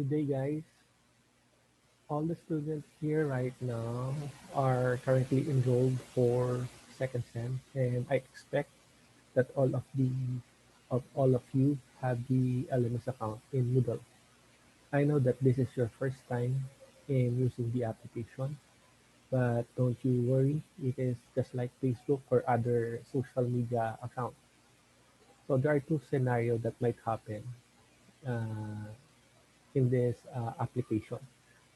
Today, guys, all the students here right now are currently enrolled for second sem, and I expect that all of you have the LMS account in Moodle. I know that this is your first time in using the application, but don't you worry, it is just like Facebook or other social media account. So there are two scenarios that might happen uh, in this application.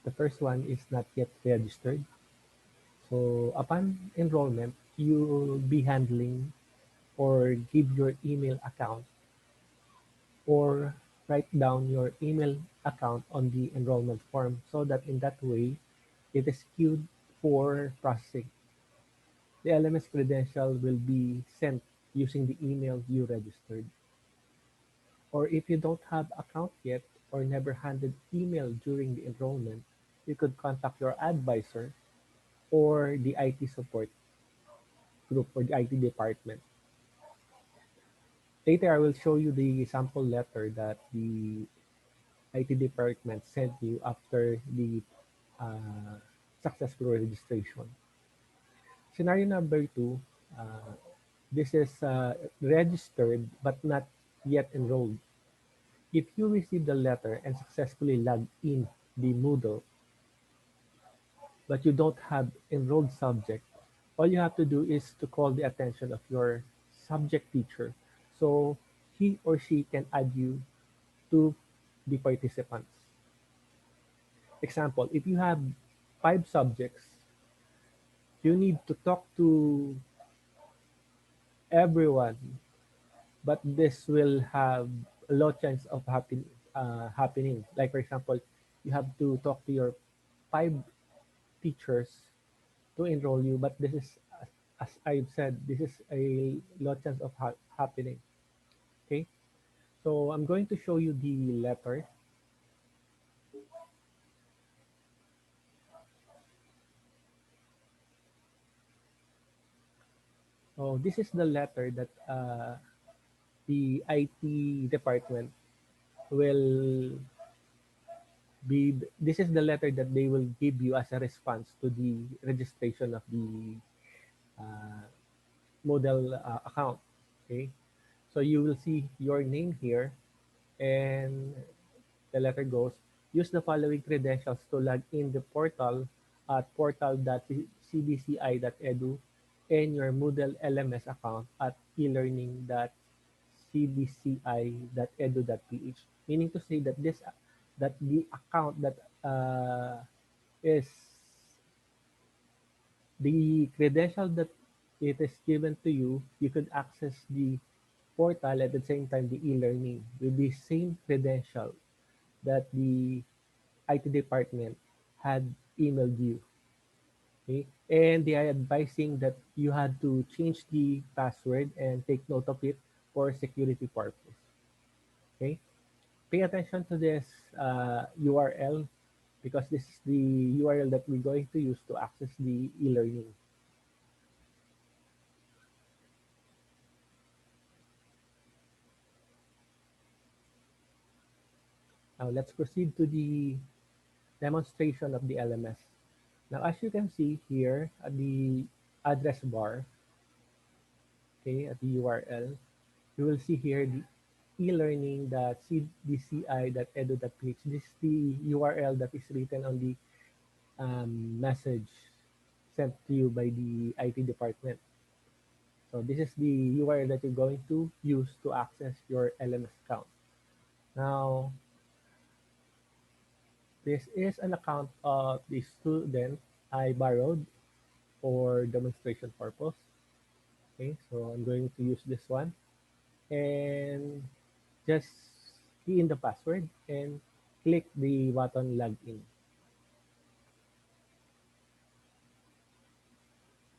The first one is not yet registered. So upon enrollment, you will be handling or give your email account or write down your email account on the enrollment form so that in that way it is queued for processing. The LMS credential will be sent using the email you registered. Or if you don't have account yet or never handed email during the enrollment, you could contact your advisor or the IT support group or the IT department. Later, I will show you the sample letter that the IT department sent you after the uh, successful registration. Scenario number two, uh, this is registered but not yet enrolled. If you receive the letter and successfully log in the Moodle, but you don't have enrolled subject, all you have to do is to call the attention of your subject teacher so he or she can add you to the participants. Example, if you have five subjects, you need to talk to everyone, but this will have a low chance of happening. Like for example, you have to talk to your five teachers to enroll you, but this is, as I've said, this is a low chance of happening. Okay, so I'm going to show you the letter. So this is the letter that the IT department will be. This is the letter that they will give you as a response to the registration of the uh, Moodle account. Okay, so you will see your name here, and the letter goes, use the following credentials to log in the portal at portal.cbci.edu and your Moodle LMS account at elearning.cbci.edu.ph. Meaning to say that the account that is the credential that it is given to you, you could access the portal at the same time the e-learning with the same credential that the IT department had emailed you. Okay? And they are advising that you had to change the password and take note of it for security purpose. Okay? Pay attention to this URL because this is the URL that we're going to use to access the e-learning. Now let's proceed to the demonstration of the LMS. Now as you can see here at the address bar, okay, at the URL, you will see here the elearning.cdci.edu.ph. This is the URL that is written on the message sent to you by the IT department. So this is the URL that you're going to use to access your LMS account. Now, this is an account of the student I borrowed for demonstration purpose. Okay, so I'm going to use this one and just key in the password and click the button login.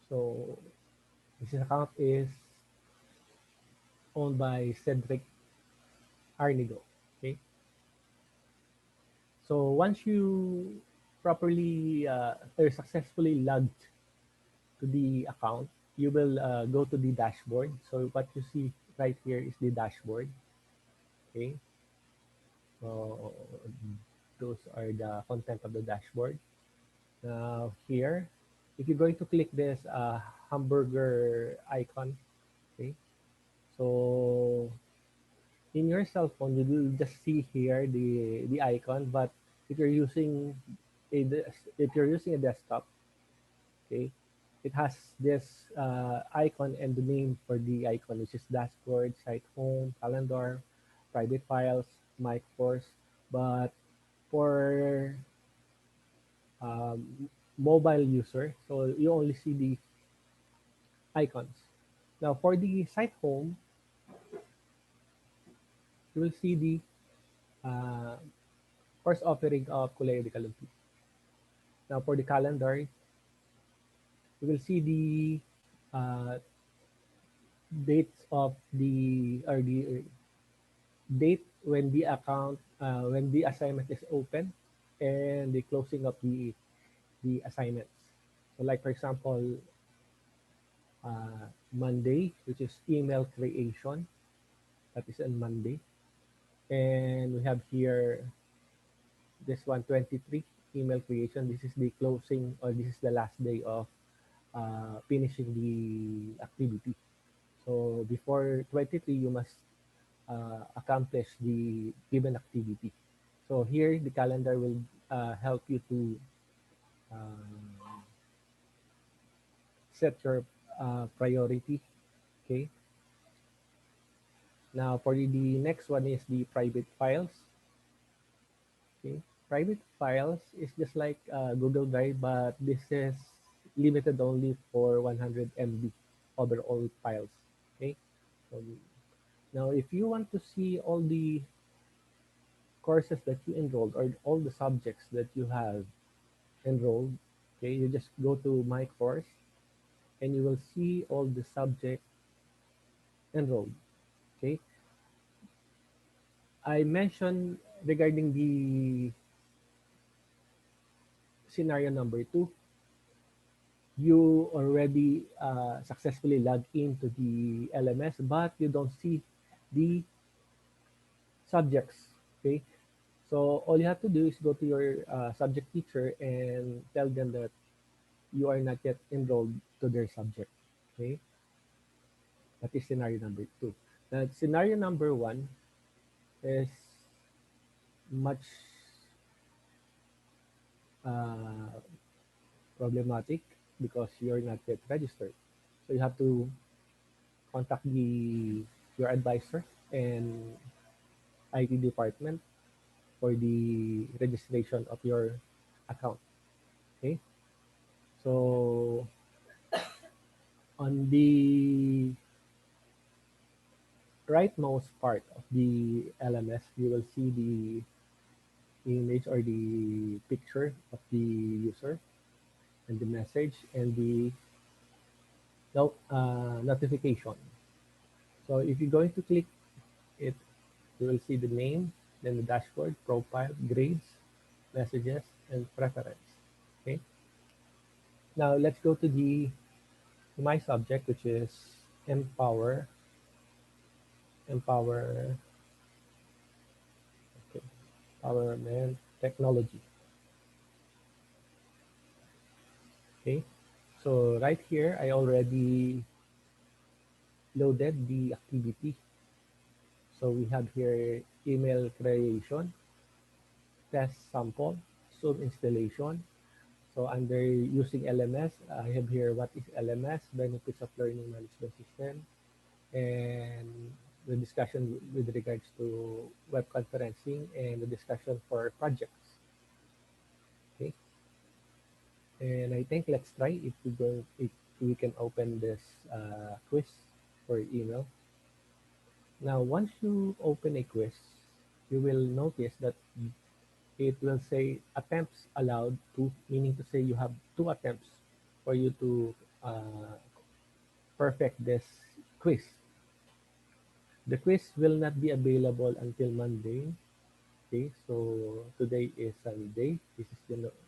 So this account is owned by Cedric Arnigo. Okay, so once you properly or successfully logged to the account, you will go to the dashboard. So what you see right here is the dashboard. Okay, so Those are the content of the dashboard. Now here, if you're going to click this hamburger icon, okay, so in your cell phone, you will just see here the icon. But if you're using if you're using a desktop, okay, it has this icon and the name for the icon, which is dashboard, site home, calendar, private files, mic force. But for mobile user, so you only see the icons. Now for the site home, you will see the course offering of Kulay de Calumpi. Now for the calendar, you will see the dates of the or the date when the account when the assignment is open and the closing of the assignments. So like for example, Monday, which is email creation, that is on Monday, and we have here this one 23 email creation. This is the closing or this is the last day of finishing the activity. So before 23, you must accomplish the given activity. So here, the calendar will help you to uh, set your priority. Okay. Now, for the next one is the private files. Okay. Private files is just like Google Drive, but this is limited only for 100 MB overall files. Okay. So now, if you want to see all the courses that you enrolled or all the subjects that you have enrolled, okay, you just go to my course and you will see all the subject enrolled. Okay, I mentioned regarding the scenario number two, you already successfully logged into the LMS, but you don't see the subjects. Okay, so all you have to do is go to your subject teacher and tell them that you are not yet enrolled to their subject. Okay, that is scenario number two. Now, scenario number one is much uh, problematic because you're not yet registered. So you have to contact the your advisor and IT department for the registration of your account. Okay. So on the rightmost part of the LMS, you will see the image or the picture of the user and the message and the notification. So if you're going to click it, you will see the name, then the dashboard, profile, grades, messages, and preference. Okay. Now let's go to the my subject, which is empower, empower, okay, empowerment technology. Okay. So right here, I already loaded the activity. So we have here email creation, test sample, Zoom installation. So under using LMS, I have here what is LMS, benefits of learning management system, and the discussion with regards to web conferencing and the discussion for projects. Okay, and I think let's try if we can open this quiz for email. Now, once you open a quiz, you will notice that it will say attempts allowed to, meaning to say you have two attempts for you to perfect this quiz. The quiz will not be available until Monday. Okay, so today is Sunday. This is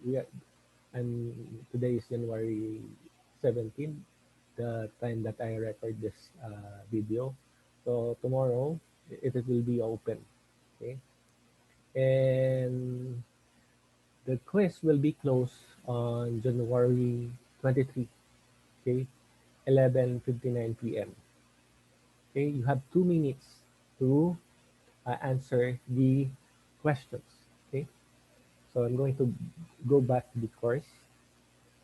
we are, and today is January 17th, the time that I record this video. So tomorrow it will be open. Okay, and The quiz will be closed on January 23, okay, 11:59 p.m. Okay, you have 2 minutes to answer the questions. Okay, so I'm going to go back to the course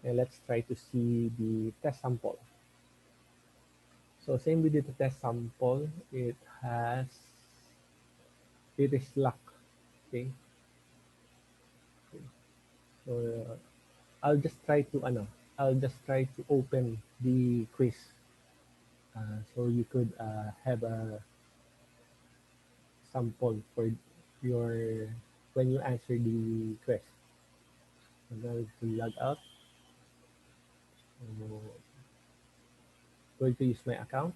and let's try to see the test sample. So same with the test sample, it is luck. Okay, so I'll just try to I'll just try to open the quiz so you could have a sample for your when you answer the quiz. I'm going to log out. I'm going to use my account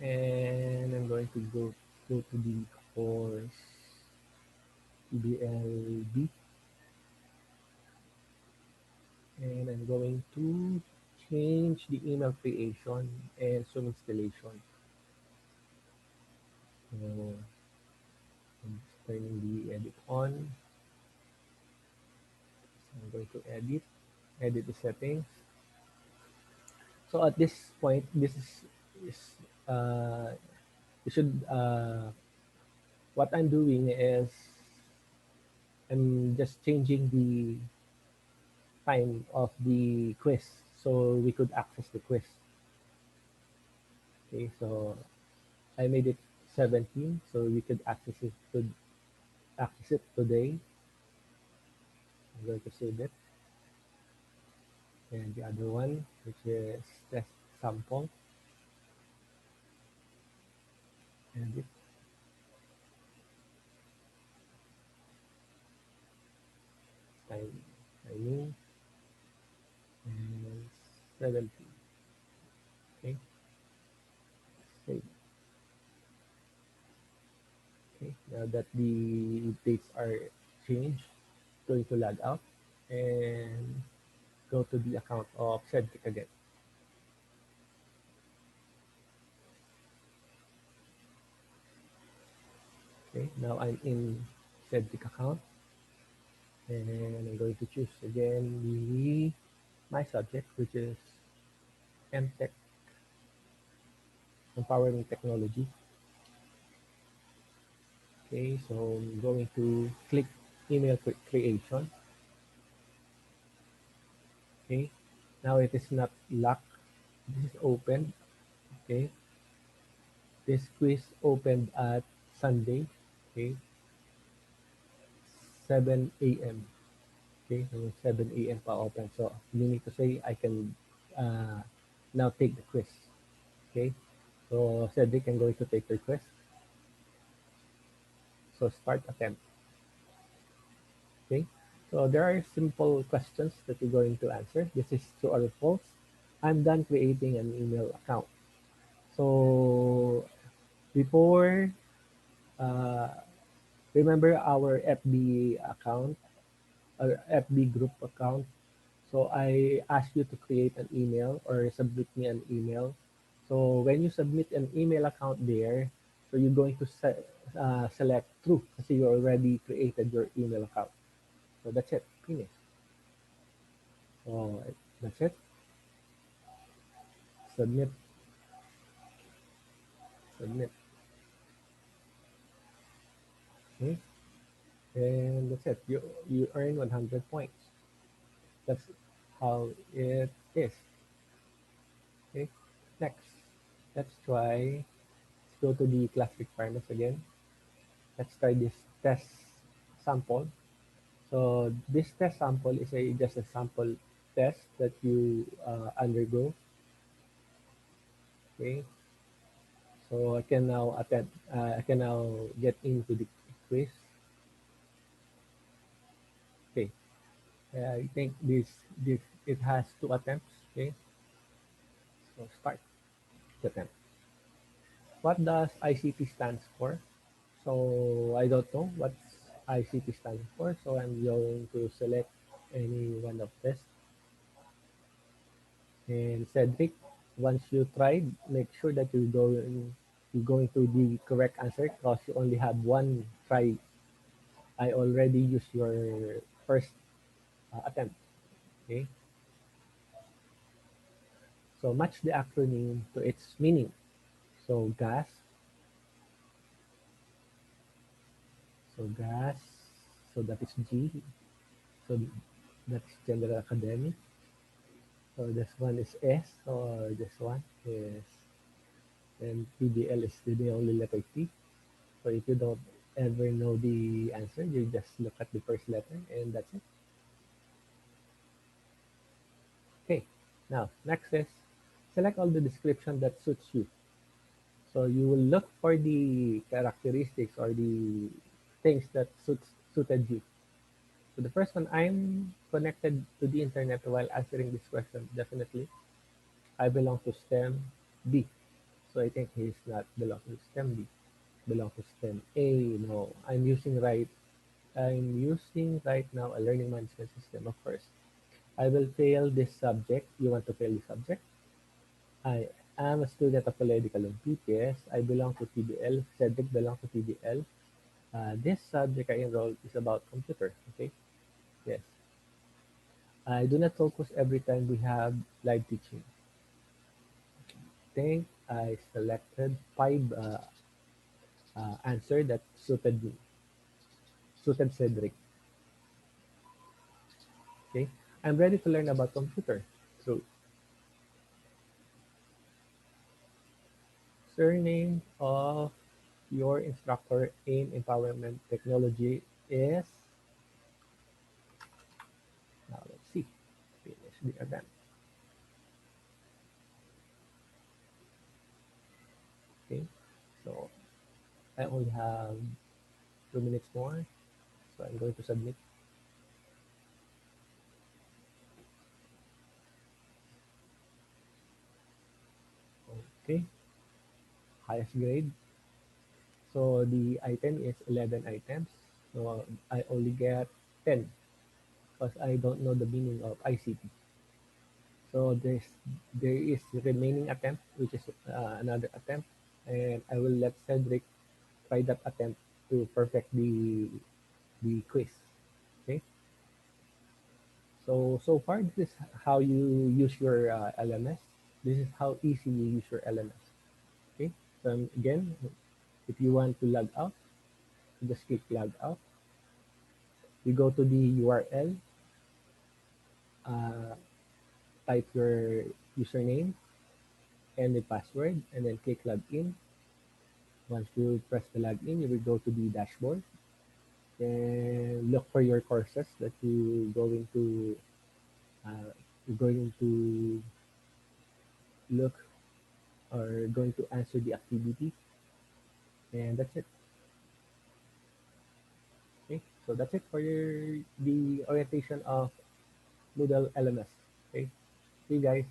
and I'm going to go to the course EBLB and I'm going to change the email creation and Zoom installation. So I'm just turning the edit on. So I'm going to edit the settings. So at this point, is uh, you should what I'm doing is I'm just changing the time of the quiz so we could access the quiz. Okay, so I made it 17 so we could access it today. I'm going to save it. And the other one, which is test sample, edit, timing, and 17. Okay, save. Okay, now that the dates are changed, going to log out and go to the account of Cedric again. Okay, now I'm in Cedric account and I'm going to choose again my subject, which is MTech, Empowering Technology. Okay, so I'm going to click email creation. Okay, now it is not locked. This is open. Okay, this quiz opened at Sunday. Okay, 7 a.m. Okay, so 7 a.m. pa open. So meaning to say I can uh, now take the quiz. Okay, so Cedric, I'm going to take your quiz. So start attempt. Okay, so there are simple questions that you're going to answer. This is true or false. I'm done creating an email account. So before, uh, remember our FB account, our FB group account. So I ask you to create an email or submit me an email. So when you submit an email account there, so you're going to select true because you already created your email account. So that's it. Finish. So that's it. Submit. Submit. Okay. And that's it. You earn 100 points. That's how it is. Okay. Next, let's try. Let's go to the class requirements again. Let's try this test sample. So this test sample is just a sample test that you undergo. Okay. So I can now attempt. I can now get into the quiz. Okay. I think this it has 2 attempts. Okay. So start the attempt. What does ICT stands for? So I don't know what ICT stands for. So I'm going to select any one of this. And Cedric, once you tried, make sure that you go in. you're going to the correct answer because you only have one try. I already used your first attempt. Okay, so match the acronym to its meaning. So gas, so that is G. So that's general academic. So this one is S, or this one is, and PBL is the only letter T. So if you don't ever know the answer, you just look at the first letter and that's it. Okay, now next is select all the description that suits you. So you will look for the characteristics or the things that suited you. So the first one, I'm connected to the internet while answering this question. Definitely, I belong to STEM B. So I think he's not belong to STEM B. Belong to STEM A. No, I'm using right now a learning management system. Of course, I will fail this subject. You want to fail this subject? I am a student of Political Olympics. Yes, I belong to TBL. Cedric belong to TBL. This subject I enrolled is about computer. Okay. Yes. I do not focus every time we have live teaching. Think I selected five answer that suited me, suited Cedric. Okay. I'm ready to learn about computer. So surname of your instructor in empowerment technology is, now let's see, finish the event. Okay. So I only have 2 minutes more. So I'm going to submit. Okay. Highest grade. So the item is 11 items. So I only get 10 because I don't know the meaning of ICT. So there is the remaining attempt, which is another attempt, and I will let Cedric try that attempt to perfect the quiz. Okay. So far this is how you use your LMS. This is how easy you use your LMS. Okay. So again, if you want to log out, just click log out. You go to the URL, uh, type your username and the password, and then click login. Once you press the login, you will go to the dashboard and look for your courses that uh, you're going to look or going to answer the activity, and that's it. Okay, so that's it for the orientation of Moodle LMS. Okay, see you guys.